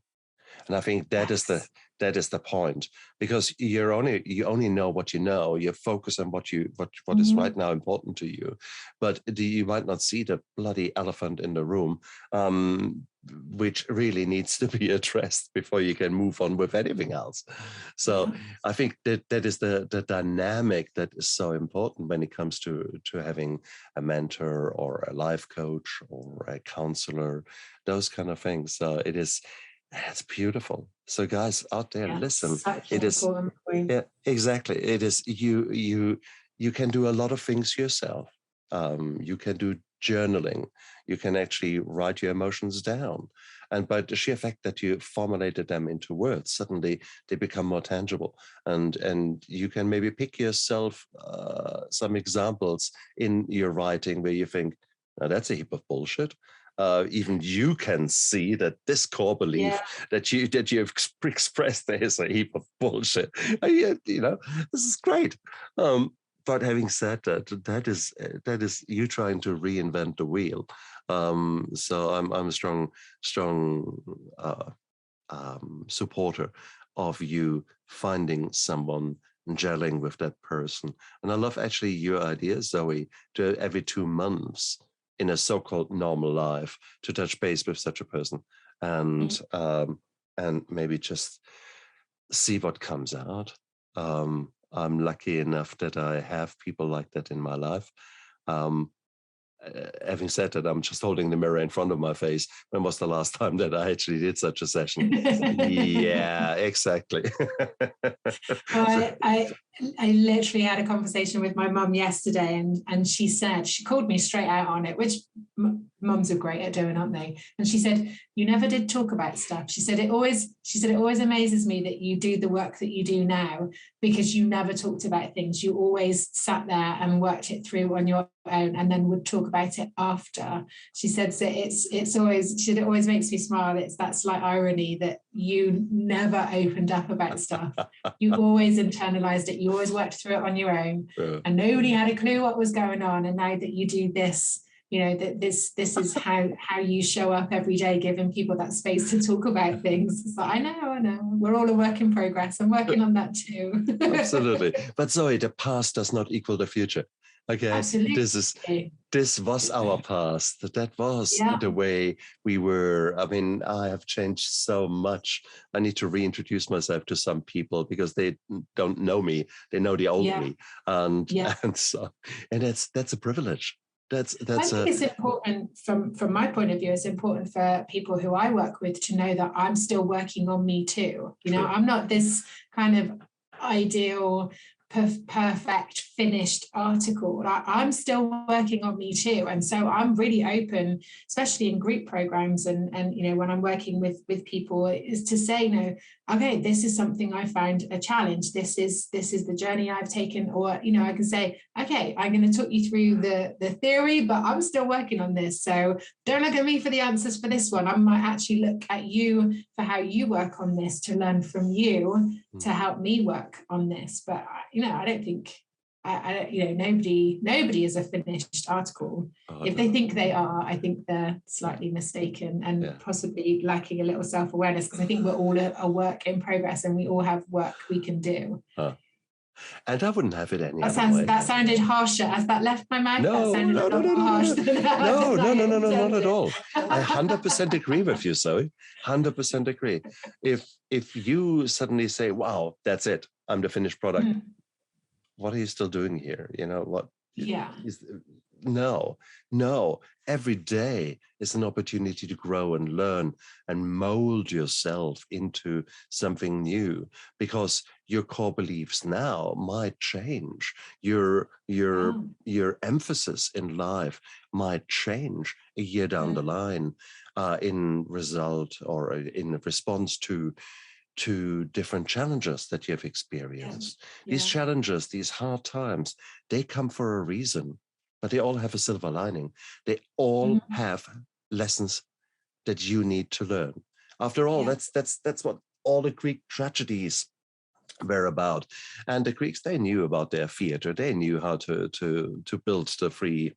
And I think that is the point, because you only know what you know. You focus on what is right now important to you, but you might not see the bloody elephant in the room, which really needs to be addressed before you can move on with anything else. So I think that is the dynamic that is so important when it comes to having a mentor or a life coach or a counselor, those kind of things. So it's beautiful. So guys out there, listen. It is exactly. It is you can do a lot of things yourself. You can do journaling. You can actually write your emotions down. And by the sheer fact that you formulated them into words, suddenly they become more tangible. And you can maybe pick yourself some examples in your writing where you think, now that's a heap of bullshit. Even you can see that this core belief that you've expressed there is a heap of bullshit. This is great. But having said that is you trying to reinvent the wheel. So I'm a strong supporter of you finding someone, gelling with that person. And I love actually your idea, Zoe, to every 2 months in a so-called normal life to touch base with such a person and maybe just see what comes out. I'm lucky enough that I have people like that in my life. Having said that, I'm just holding the mirror in front of my face. When was the last time that I actually did such a session? Yeah, exactly. I literally had a conversation with my mum yesterday, and she called me straight out on it, which mums are great at doing, aren't they? And she said, you never did talk about stuff. She said it always amazes me that you do the work that you do now, because you never talked about things. You always sat there and worked it through on your own and then would talk about it after. She said so it always makes me smile. It's that slight irony that you never opened up about stuff. You always internalized it. You always worked through it on your own, and nobody had a clue what was going on. And now that you do this, that this is how you show up every day, giving people that space to talk about things. So I know we're all a work in progress. I'm working on that too. Absolutely. But Zoe, the past does not equal the future. Okay, absolutely. This was our past. That was the way we were. I mean, I have changed so much. I need to reintroduce myself to some people because they don't know me. They know the old me, and that's a privilege. I think it's important from my point of view. It's important for people who I work with to know that I'm still working on me too. I'm not this kind of ideal, perfect, finished article. I'm still working on me too. And so I'm really open, especially in group programs and when I'm working with people, is to say, okay, this is something I find a challenge. This is the journey I've taken. Or, I can say, okay, I'm going to talk you through the theory, but I'm still working on this. So don't look at me for the answers for this one. I might actually look at you for how you work on this, to learn from you, to help me work on this. But, I don't think, nobody is a finished article. If they think they are, I think they're slightly mistaken and possibly lacking a little self-awareness, because I think we're all a work in progress and we all have work we can do. And I wouldn't have it any other way. That sounded harsher as that left my mouth. No, not at all. I 100% agree with you, Zoe. 100% agree. If you suddenly say, wow, that's it, I'm the finished product, what are you still doing here? What? Yeah. No. Every day is an opportunity to grow and learn and mold yourself into something new, because your core beliefs now might change. Your emphasis in life might change a year down the line, in result or in response to different challenges that you've experienced. These challenges, these hard times, they come for a reason, but they all have a silver lining. They all have lessons that you need to learn. After all, that's what all the Greek tragedies were about. And the Greeks, they knew about their theater. They knew how to build the free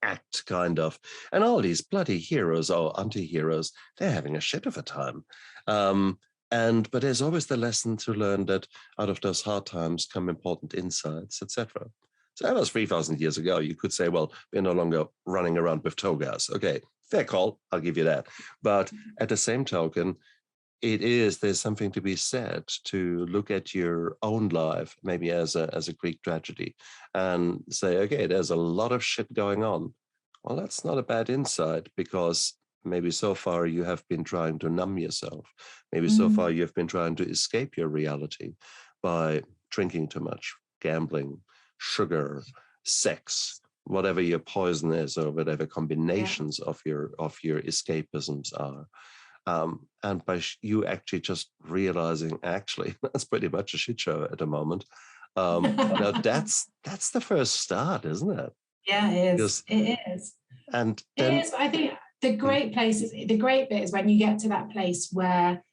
act, kind of. And all these bloody heroes or anti-heroes, they're having a shit of a time. But there's always the lesson to learn that out of those hard times come important insights, etc. So that was 3,000 years ago. You could say, well, we're no longer running around with togas. Okay, fair call. I'll give you that. But at the same token, there's something to be said to look at your own life, maybe as a Greek tragedy, and say, okay, there's a lot of shit going on. Well, that's not a bad insight, because maybe so far you have been trying to numb yourself. Maybe so far you've been trying to escape your reality by drinking too much, gambling, sugar, sex, whatever your poison is, or whatever combinations of your escapisms are. And by you actually just realizing, actually, that's pretty much a shit show at the moment. Now that's the first start, isn't it? Yeah, it is. It is. And then, it is. I think the great bit is when you get to that place where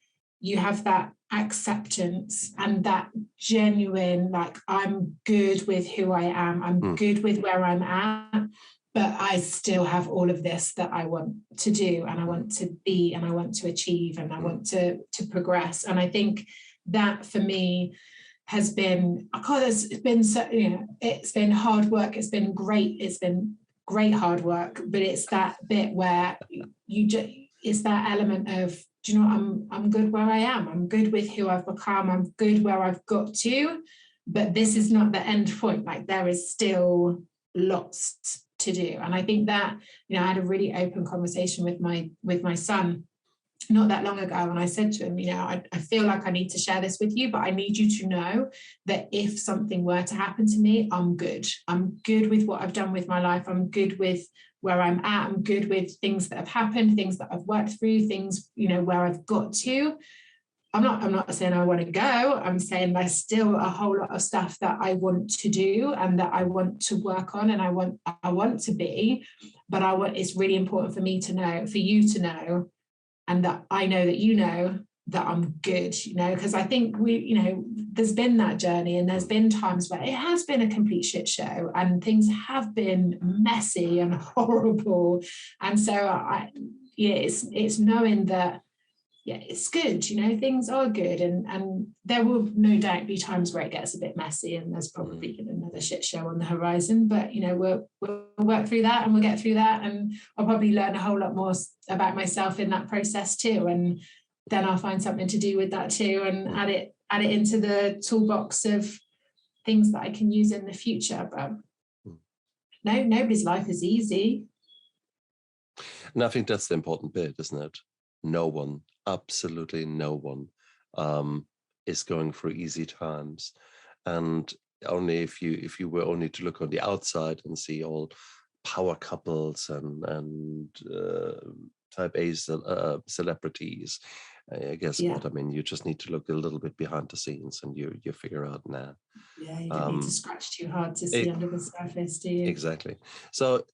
you have that acceptance and that genuine, like, I'm good with who I am. I'm good with where I'm at, but I still have all of this that I want to do, and I want to be, and I want to achieve, and I want to progress. And I think that for me has been, it's been so, it's been hard work. It's been great. It's been great hard work, but it's that bit where it's that element of, do you know what, I'm good where I am. I'm good with who I've become. I'm good where I've got to, but this is not the end point. Like, there is still lots to do. And I think that, I had a really open conversation with my son not that long ago, and I said to him, I feel like I need to share this with you, but I need you to know that if something were to happen to me, I'm good. I'm good with what I've done with my life. I'm good with where I'm at. I'm good with things that have happened, things that I've worked through, things, where I've got to. I'm not saying I want to go. I'm saying there's still a whole lot of stuff that I want to do and that I want to work on, and I want to be, but it's really important for me to know, for you to know, and that I know that that I'm good, because I think there's been that journey, and there's been times where it has been a complete shit show and things have been messy and horrible. And so it's knowing that, it's good, things are good, and there will no doubt be times where it gets a bit messy and there's probably another shit show on the horizon, but we'll work through that, and we'll get through that, and I'll probably learn a whole lot more about myself in that process too, and then I'll find something to do with that too, and add it into the toolbox of things that I can use in the future. But nobody's life is easy. And I think that's the important bit, isn't it? No one, absolutely no one, is going through easy times. And only if you were only to look on the outside and see all power couples and type A celebrities I guess Yeah. what I mean, you just need to look a little bit behind the scenes, and you figure out now. Yeah, you don't need to scratch too hard to see It, under the surface, do you? exactly. So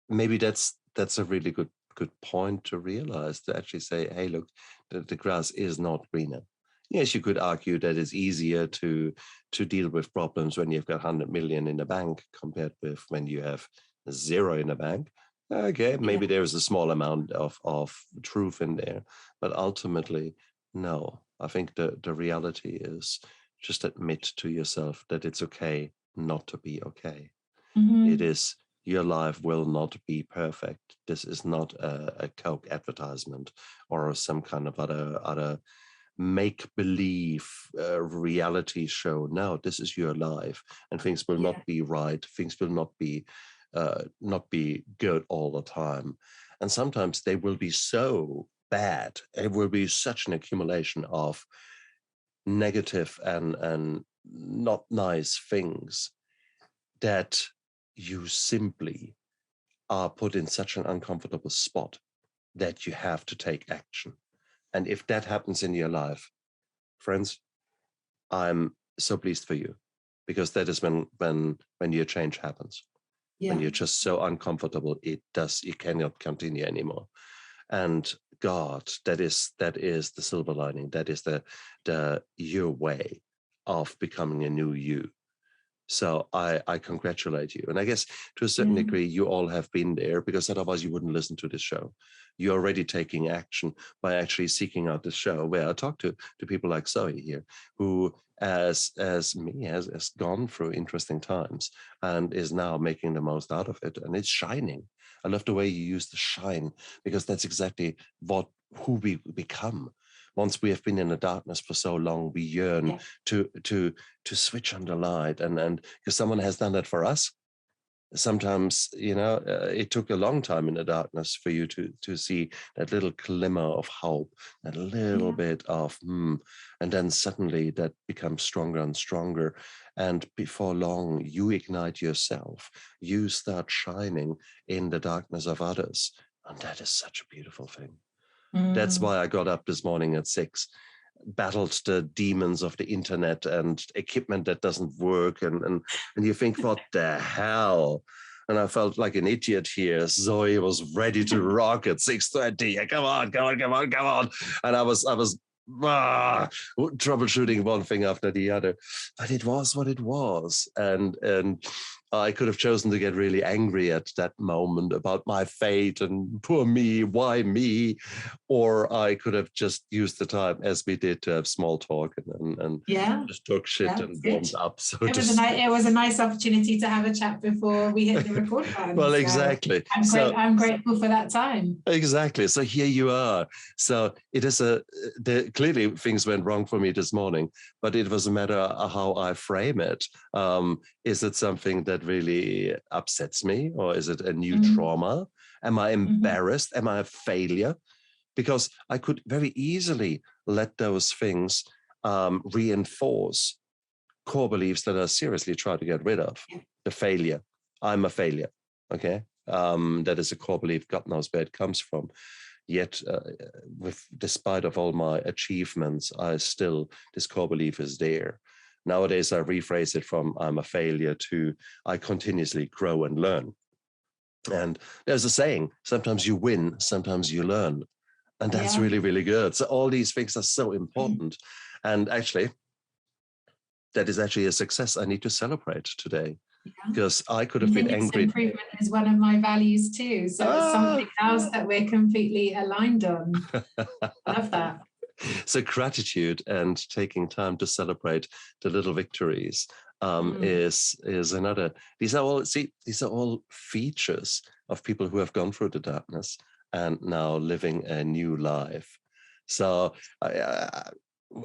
maybe that's a really good point to realize, to actually say, hey, look, the grass is not greener. Yes, you could argue that it's easier to deal with problems when you've got 100 million in the bank compared with when you have 0 in the bank. Okay, maybe there's a small amount of truth in there, but ultimately, no. I think the reality is, just admit to yourself that it's okay not to be okay. Mm-hmm. It is, your life will not be perfect. This is not a Coke advertisement or some kind of other make-believe reality show. No, this is your life, and things will not be right. Things will not be good all the time, and sometimes they will be so bad. It will be such an accumulation of negative and not nice things that you simply are put in such an uncomfortable spot that you have to take action. And if that happens in your life, friends, I'm so pleased for you, because that is when your change happens. When you're just so uncomfortable, it cannot continue anymore. And God, that is the silver lining. That is the your way of becoming a new you. So I congratulate you. And I guess to a certain degree, you all have been there, because otherwise you wouldn't listen to this show. You're already taking action by actually seeking out this show, where I talk to people like Zoe here, who, as me, has gone through interesting times and is now making the most out of it. And it's shining. I love the way you use the shine, because that's exactly who we become. Once we have been in the darkness for so long, we yearn to switch on the light, and because someone has done that for us. Sometimes, it took a long time in the darkness for you to see that little glimmer of hope, that little bit of and then suddenly that becomes stronger and stronger, and before long you ignite yourself. You start shining in the darkness of others, and that is such a beautiful thing. That's why I got up this morning at 6, battled the demons of the internet and equipment that doesn't work. And you think, what the hell? And I felt like an idiot here. Zoe was ready to rock at 6:30. Come on. And I was troubleshooting one thing after the other. But it was what it was. And I could have chosen to get really angry at that moment about my fate and poor me, why me? Or I could have just used the time, as we did, to have small talk and just talk shit and warmed up. So it was a nice opportunity to have a chat before we hit the record button. Well, exactly. I'm grateful for that time. Exactly. So here you are. So it is clearly things went wrong for me this morning, but it was a matter of how I frame it. Is it something that really upsets me, or is it a new trauma? Am I embarrassed? Am I a failure? Because I could very easily let those things reinforce core beliefs that I seriously try to get rid of. The failure. I'm a failure. Okay. That is a core belief. God knows where it comes from. Yet, despite of all my achievements, this core belief is there. Nowadays, I rephrase it from I'm a failure to I continuously grow and learn. And there's a saying, sometimes you win, sometimes you learn. And that's really, really good. So all these things are so important. And actually, that is actually a success I need to celebrate today. Because I could have been angry. Improvement is one of my values too. So it's something else that we're completely aligned on. I love that. So gratitude and taking time to celebrate the little victories is another. These are all features of people who have gone through the darkness and now living a new life. So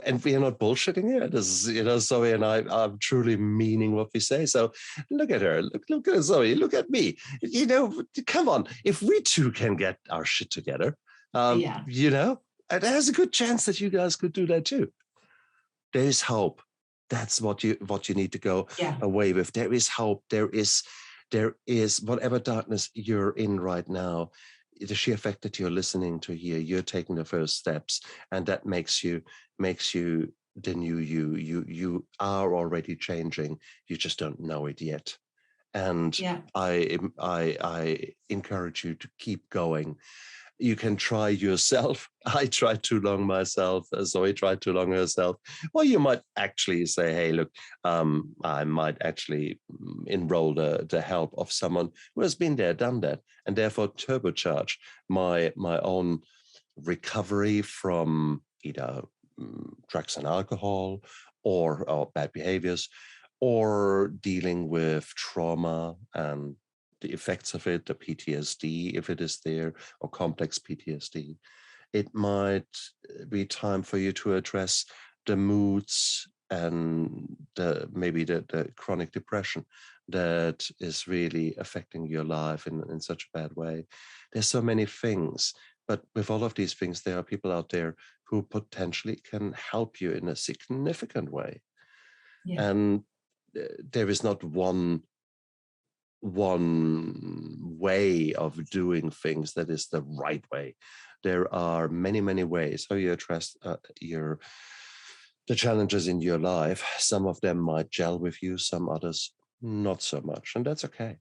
and we are not bullshitting here. This is, Zoe and I are truly meaning what we say. So look at her. Look at Zoe. Look at me. Come on. If we two can get our shit together, there's a good chance that you guys could do that too. There is hope. That's what you need to go away with. There is hope. There is whatever darkness you're in right now. the sheer fact that you're listening to here, you're taking the first steps, and that makes you the new you. You are already changing. You just don't know it yet. And I encourage you to keep going. You can try yourself. I tried too long myself. Zoe tried too long herself. Or you might actually say, hey, look, I might actually enroll the help of someone who has been there, done that, and therefore turbocharge my own recovery from either drugs and alcohol or bad behaviors, or dealing with trauma and the effects of it, the PTSD, if it is there, or complex PTSD. It might be time for you to address the moods and maybe the chronic depression that is really affecting your life in such a bad way. There's so many things, but with all of these things, there are people out there who potentially can help you in a significant way. Yeah. And there is not one way of doing things that is the right way. There are many ways how you address the challenges in your life. Some of them might gel with you, some others not so much, and that's okay.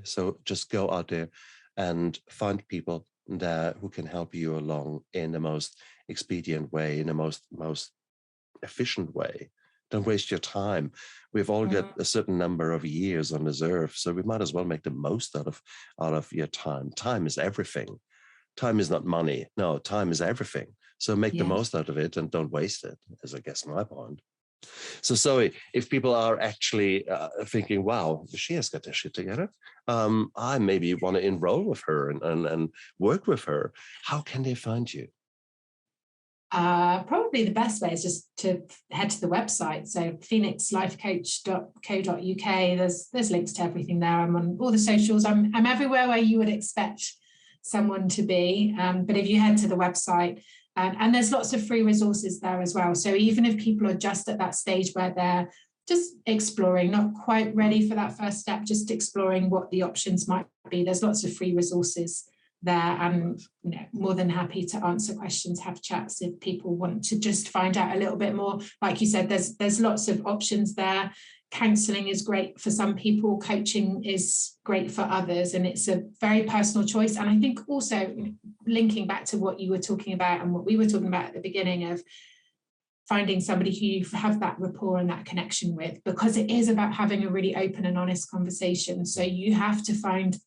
So just go out there and find people who can help you along in the most expedient way, in the most efficient way. Don't waste your time. We've all got a certain number of years on this earth, so we might as well make the most out of your time. Time is everything. Time is not money. No, time is everything. So make the most out of it and don't waste it, is I guess my point. So Zoe, if people are actually thinking, wow, she has got this shit together, I maybe want to enroll with her and work with her, how can they find you? Probably the best way is just to head to the website. So phoenixlifecoach.co.uk. There's links to everything there. I'm on all the socials. I'm everywhere where you would expect someone to be. But if you head to the website, and there's lots of free resources there as well. So even if people are just at that stage where they're just exploring, not quite ready for that first step, just exploring what the options might be, there's lots of free resources there, and more than happy to answer questions, have chats if people want to just find out a little bit more. Like you said, there's lots of options there. Counselling is great for some people, coaching is great for others, and it's a very personal choice. And I think also linking back to what you were talking about and what we were talking about at the beginning of finding somebody who you have that rapport and that connection with, because it is about having a really open and honest conversation. So you have to find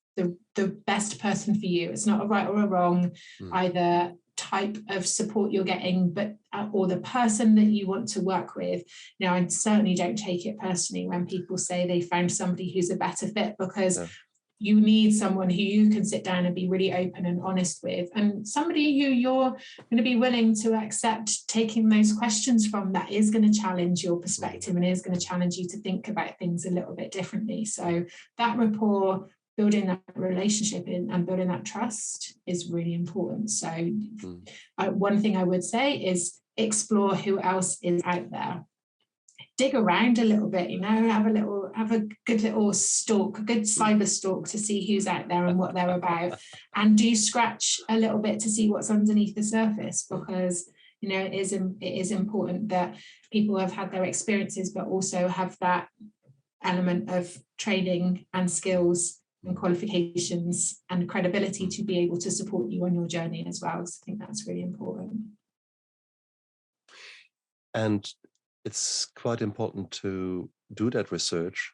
the best person for you. It's not a right or a wrong, either type of support you're getting, but or the person that you want to work with. Now, I certainly don't take it personally when people say they found somebody who's a better fit, because you need someone who you can sit down and be really open and honest with, and somebody who you're going to be willing to accept taking those questions from, that is going to challenge your perspective and is going to challenge you to think about things a little bit differently. So that rapport, building that relationship and building that trust is really important. So one thing I would say is explore who else is out there. Dig around a little bit, have a good little stalk, a good cyber stalk to see who's out there and what they're about, and do scratch a little bit to see what's underneath the surface, because it is important that people have had their experiences, but also have that element of training and skills and qualifications and credibility to be able to support you on your journey as well. So I think that's really important. And it's quite important to do that research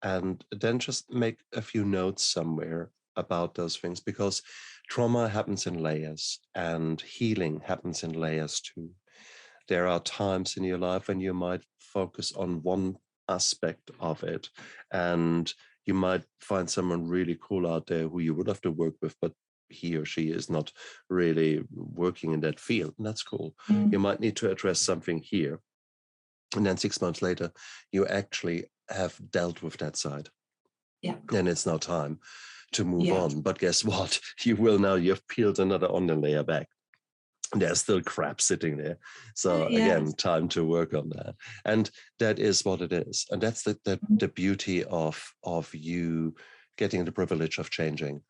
and then just make a few notes somewhere about those things, because trauma happens in layers and healing happens in layers too. There are times in your life when you might focus on one aspect of it, and you might find someone really cool out there who you would have to work with, but he or she is not really working in that field, and that's cool. You might need to address something here, and then 6 months later, you actually have dealt with that side. Yeah. And it's now time to move on. But guess what? You've peeled another onion layer back. There's still crap sitting there. So again, time to work on that. And that is what it is. And that's the beauty of you getting the privilege of changing.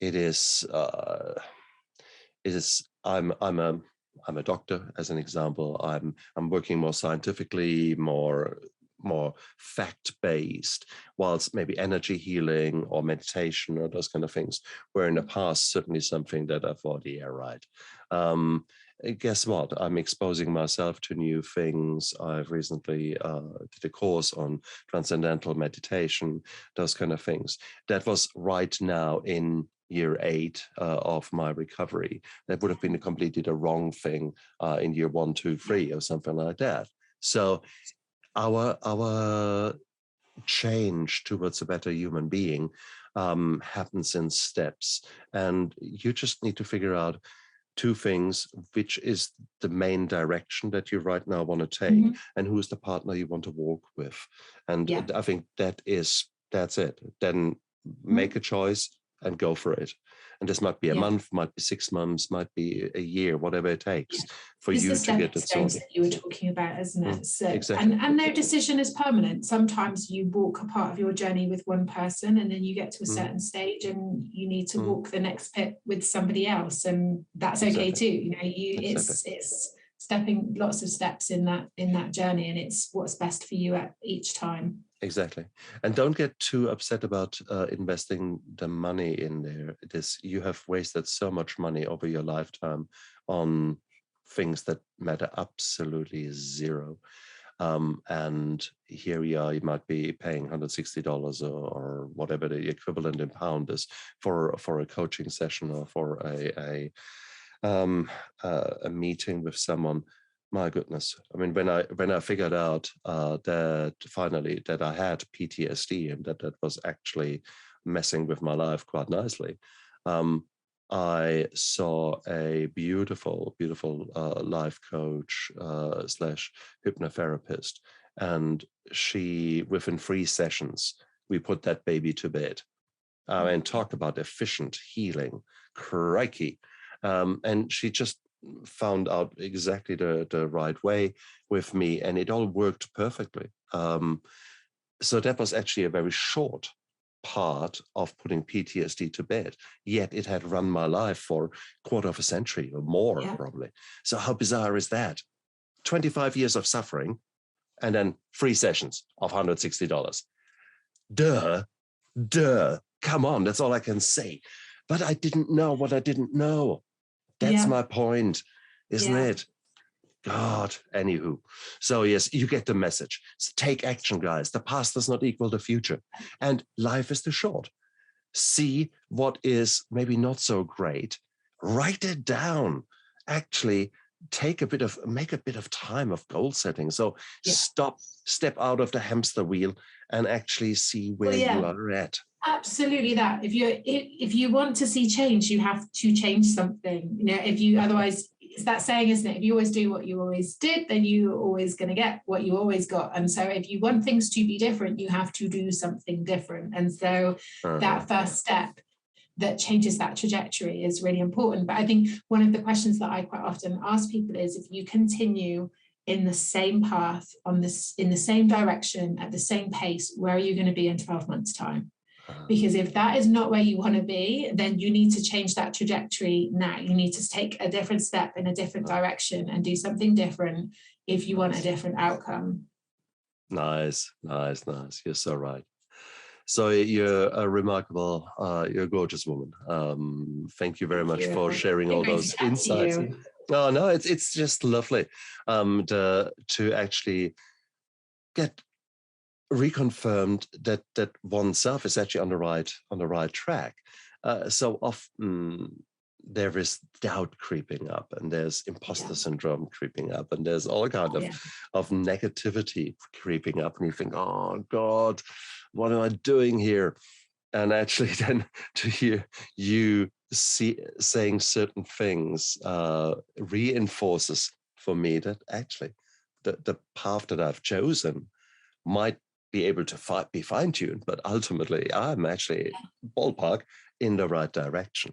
it is I'm a doctor, as an example. I'm working more scientifically, more fact-based, whilst maybe energy healing or meditation or those kind of things were in the past certainly something that I thought, yeah, right. Guess what? I'm exposing myself to new things. I've recently did a course on transcendental meditation, those kind of things. That was right now in year 8 of my recovery. That would have been completely the wrong thing in year 1, 2, 3 or something like that. So our change towards a better human being happens in steps, and you just need to figure out 2 things: which is the main direction that you right now want to take, and who is the partner you want to walk with. And I think that's it. Then make a choice and go for it. And this might be a month, might be 6 months, might be a year, whatever it takes for you to get it sorted. That you were talking about, isn't it? So, exactly. And no decision is permanent. Sometimes you walk a part of your journey with one person, and then you get to a certain stage, and you need to walk the next bit with somebody else, and that's okay too. You know, it's stepping lots of steps in that journey, and it's what's best for you at each time. Exactly. And don't get too upset about investing the money in there. You have wasted so much money over your lifetime on things that matter absolutely zero. And here you are, you might be paying $160 or whatever the equivalent in pound is for a coaching session or for a meeting with someone. My goodness. I mean, when I figured out that finally that I had PTSD and that was actually messing with my life quite nicely, I saw a beautiful, beautiful life coach slash hypnotherapist. And she, within 3 sessions, we put that baby to bed and talk about efficient healing. Crikey. And she just found out exactly the right way with me, and it all worked perfectly. So that was actually a very short part of putting PTSD to bed, yet it had run my life for a quarter of a century or more, probably. So how bizarre is that? 25 years of suffering and then 3 sessions of $160. Duh, come on, that's all I can say. But I didn't know what I didn't know. That's my point, isn't it? God, anywho. So yes, you get the message. So take action, guys. The past does not equal the future. And life is too short. See what is maybe not so great. Write it down. Actually, make a bit of time of goal setting. So step out of the hamster wheel and actually see where you are at. Absolutely that. If you want to see change, you have to change something. You know, otherwise, it's that saying, isn't it? If you always do what you always did, then you're always going to get what you always got. And so if you want things to be different, you have to do something different. And so that first step that changes that trajectory is really important. But I think one of the questions that I quite often ask people is, if you continue in the same path, in the same direction, at the same pace, where are you going to be in 12 months' time? Because if that is not where you want to be, then you need to change that trajectory now. You need to take a different step in a different direction and do something different if you want a different outcome. Nice. You're so right. So you're a remarkable, you're a gorgeous woman. Thank you very much for sharing all those insights. No, it's just lovely to actually get reconfirmed that oneself is actually on the right track. So often there is doubt creeping up, and there's imposter syndrome creeping up, and there's all kind of negativity creeping up, and you think, oh God, what am I doing here? And actually then to hear you saying certain things reinforces for me that actually the path that I've chosen might be able to be fine-tuned, but ultimately I'm actually ballpark in the right direction.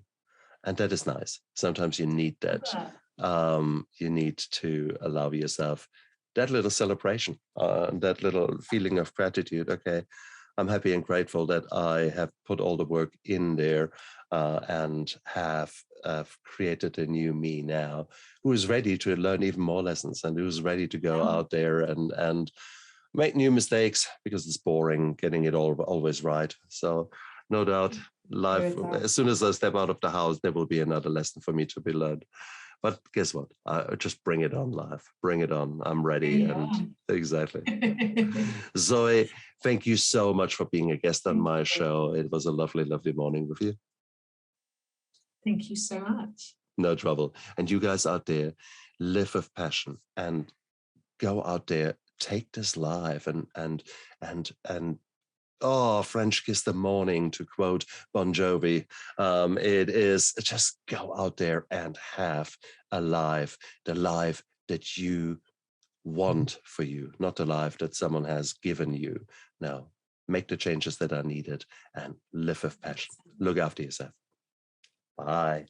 And that is nice. Sometimes you need that. You need to allow yourself that little celebration, that little feeling of gratitude. Okay, I'm happy and grateful that I have put all the work in there and have created a new me now, who is ready to learn even more lessons and who's ready to go out there and make new mistakes, because it's boring getting it all always right. So no doubt, life, as soon as I step out of the house, there will be another lesson for me to be learned. But guess what? Just bring it on, life. Bring it on. I'm ready. And exactly. Zoe, thank you so much for being a guest on my show. It was a lovely, lovely morning with you. Thank you so much. No trouble. And you guys out there, live with passion and go out there, take this live and French kiss the morning, to quote Bon Jovi. It is just go out there and have a life, the life that you want for you, not the life that someone has given you. Now, make the changes that are needed and live with passion. Look after yourself. Bye.